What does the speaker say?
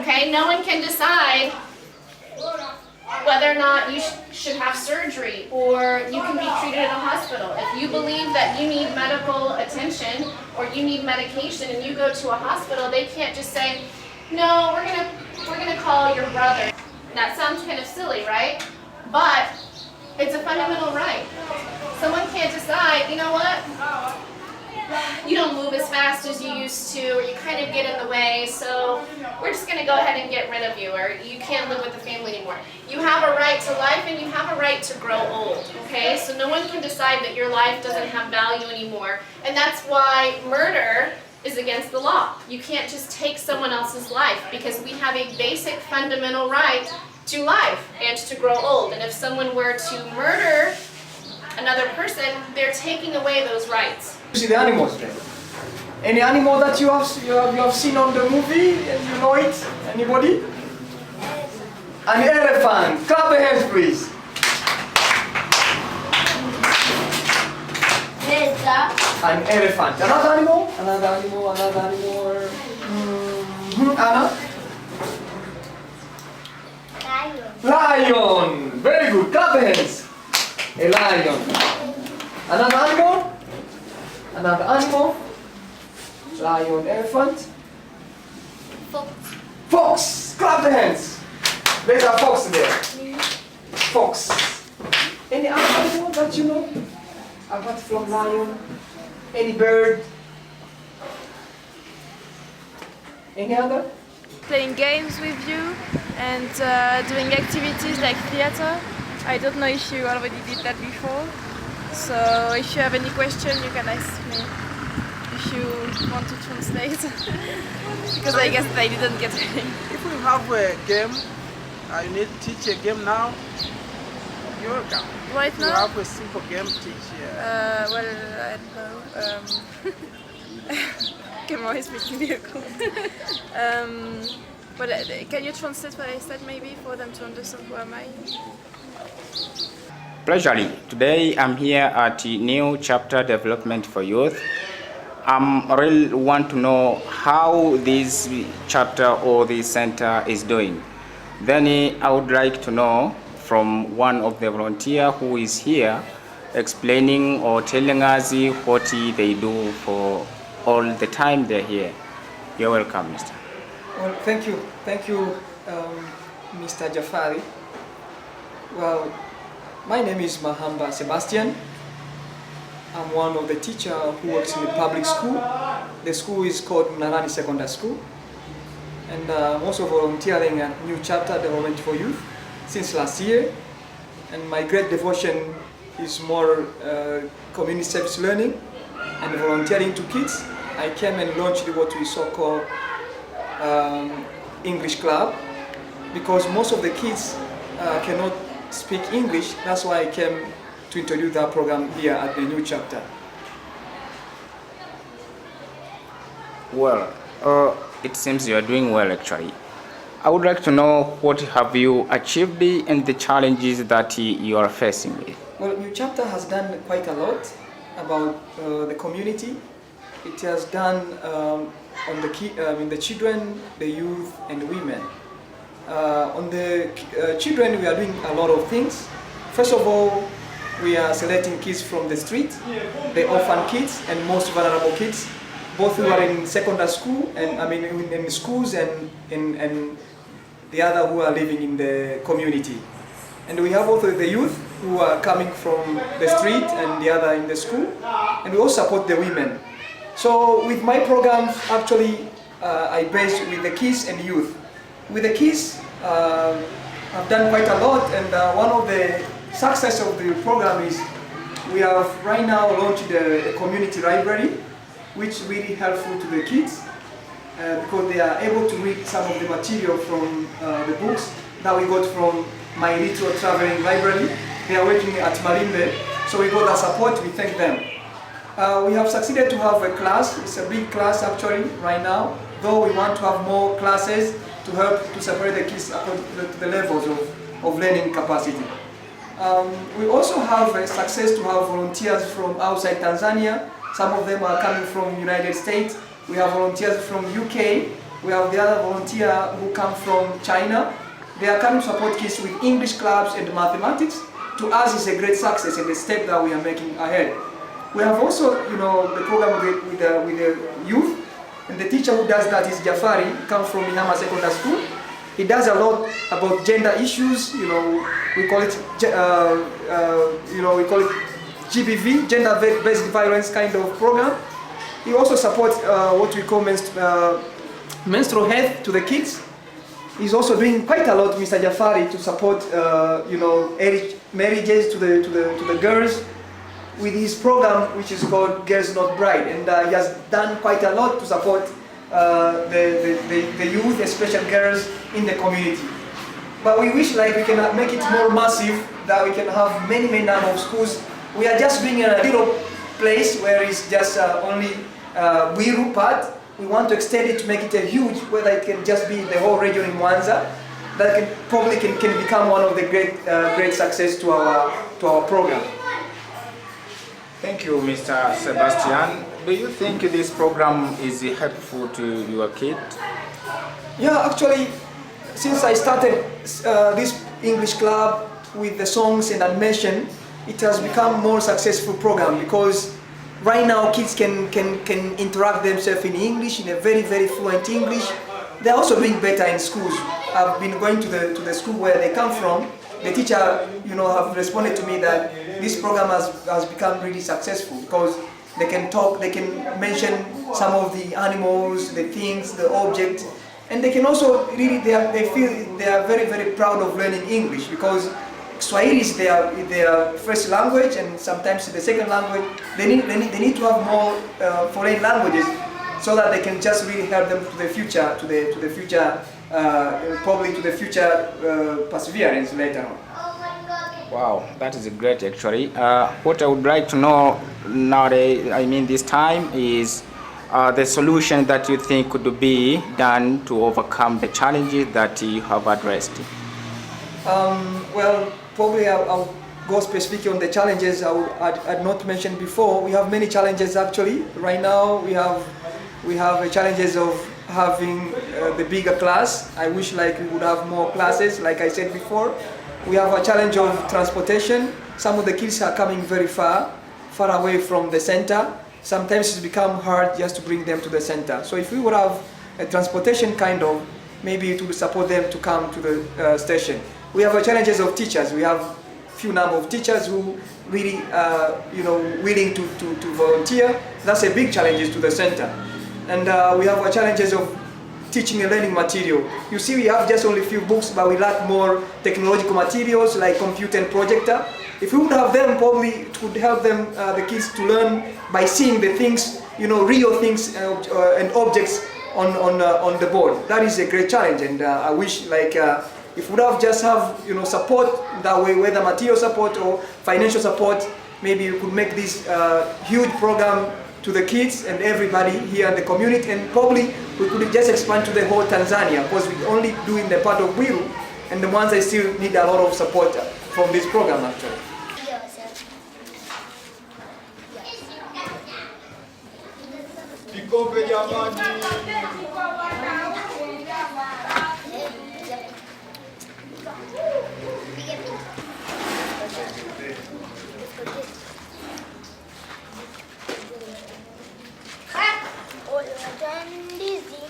Okay, no one can decide whether or not you should have surgery or you can be treated in a hospital. If you believe that you need medical attention or you need medication and you go to a hospital, they can't just say, no, we're gonna call your brother. That sounds kind of silly, right? But it's a fundamental right. Someone can't decide, you know what? You don't move as fast as you used to, or you kind of get in the way, so we're just going to go ahead and get rid of you, or you can't live with the family anymore. You have a right to life and you have a right to grow old, okay? So no one can decide that your life doesn't have value anymore, and that's why murder is against the law. You can't just take someone else's life, because we have a basic fundamental right to life and to grow old, and if someone were to murder another person, they're taking away those rights. You see the animals there. Any animal that you have seen on the movie and you know it? Anybody? An elephant. Clap the hands, please. An elephant. Another animal? Another animal, another animal. Anna? Lion. Very good. Clap the hands. A lion. Another animal? Another animal? Lion, elephant? Fox. Fox! Clap the hands! There's a fox there. Fox. Any other animal that you know? Apart from lion? Any bird? Any other? Playing games with you and doing activities like theater. I don't know if you already did that before. So if you have any question, you can ask me if you want to translate. Because I guess I didn't get any. If we have a game, I need to teach a game now. You're welcome. Right If now? you have a simple game, teach. Well, I don't know. Comment expliquer mieux? Well, can you translate what I said maybe for them to understand who am I? Pleasure. Today I'm here at the new chapter development for youth. I really want to know how this chapter or this center is doing. Then I would like to know from one of the volunteers who is here explaining or telling us what they do for all the time they're here. You're welcome, Mr. Well, thank you. Thank you, Mr. Jafari. Well, my name is Mahamba Sebastian. I'm one of the teachers who works in the public school. The school is called Mnarani Secondary School. And I'm also volunteering at New Chapter Development for Youth since last year. And my great devotion is more community service learning and volunteering to kids. I came and launched what we so-called English Club, because most of the kids cannot speak English. That's why I came to introduce that program here at the New Chapter. Well, it seems you are doing well actually. I would like to know what have you achieved and the challenges that you are facing with. Well, New Chapter has done quite a lot about the community. It has done on the children, the youth, and the women. On the children, we are doing a lot of things. First of all, we are selecting kids from the street, the orphan kids and most vulnerable kids, both who are in secondary school and in schools and the other who are living in the community. And we have also the youth who are coming from the street and the other in the school, and we also support the women. So with my programs, actually, I base with the kids and youth. With the kids, I've done quite a lot, and one of the success of the program is we have right now launched a community library, which is really helpful to the kids because they are able to read some of the material from the books that we got from my little traveling library. They are working at Malimbe, so we got that support. We thank them. We have succeeded to have a class. It's a big class actually right now, though we want to have more classes to help to separate the kids according to the levels of learning capacity. We also have a success to have volunteers from outside Tanzania. Some of them are coming from United States. We have volunteers from UK We have the other volunteer who come from China. They are coming to support kids with English clubs and mathematics. To us, it's a great success and a step that we are making ahead. We have also, the program with the youth, and the teacher who does that is Jafari. He comes from Mahamba Secondary School. He does a lot about gender issues. We call it, GBV, gender-based violence kind of program. He also supports what we call menstrual health to the kids. He's also doing quite a lot, Mr. Jafari, to support early marriages to the girls with his program, which is called Girls Not Bride, and he has done quite a lot to support the youth, especially girls in the community. But we wish we can make it more massive, that we can have many number of schools. We are just doing a little place where it's just only Bwiru part. We want to extend it to make it a huge, whether it can just be the whole region in Mwanza, that probably can become one of the great success to our program. Thank you, Mr. Sebastian. Do you think this program is helpful to your kid? Yeah, actually, since I started this English club with the songs and animation, it has become more successful program, because right now kids can interact themselves in English, in a very fluent English. They're also doing better in schools. I've been going to the school where they come from. The teacher, have responded to me that this program has become really successful, because they can talk, they can mention some of the animals, the things, the objects, and they can also really, they feel they are very proud of learning English, because Swahili is their first language, and sometimes the second language. They need to have more foreign languages, so that they can just really help them to the future, probably to the future perseverance later on. Wow, that is great actually. What I would like to know nowadays, this time, is the solution that you think could be done to overcome the challenges that you have addressed. Well, probably I'll go specifically on the challenges I had not mentioned before. We have many challenges actually. Right now we have the challenges of having the bigger class. I wish we would have more classes, like I said before. We have a challenge of transportation. Some of the kids are coming very far away from the center. Sometimes it's become hard just to bring them to the center. So if we would have a transportation maybe it would support them to come to the station. We have challenges of teachers. We have few number of teachers who really willing to volunteer. That's a big challenge to the center. And we have challenges of teaching and learning material. You see, we have just only a few books, but we lack more technological materials like computer and projector. If we would have them, probably it would help them, the kids, to learn by seeing the things, real things and objects on the board. That is a great challenge, and I wish if we would have support that way, whether material support or financial support, maybe we could make this huge program to the kids and everybody here in the community, and probably we could just expand to the whole Tanzania, because we only do in the part of Bwiru, and the ones that still need a lot of support from this program actually. Hola, Candy.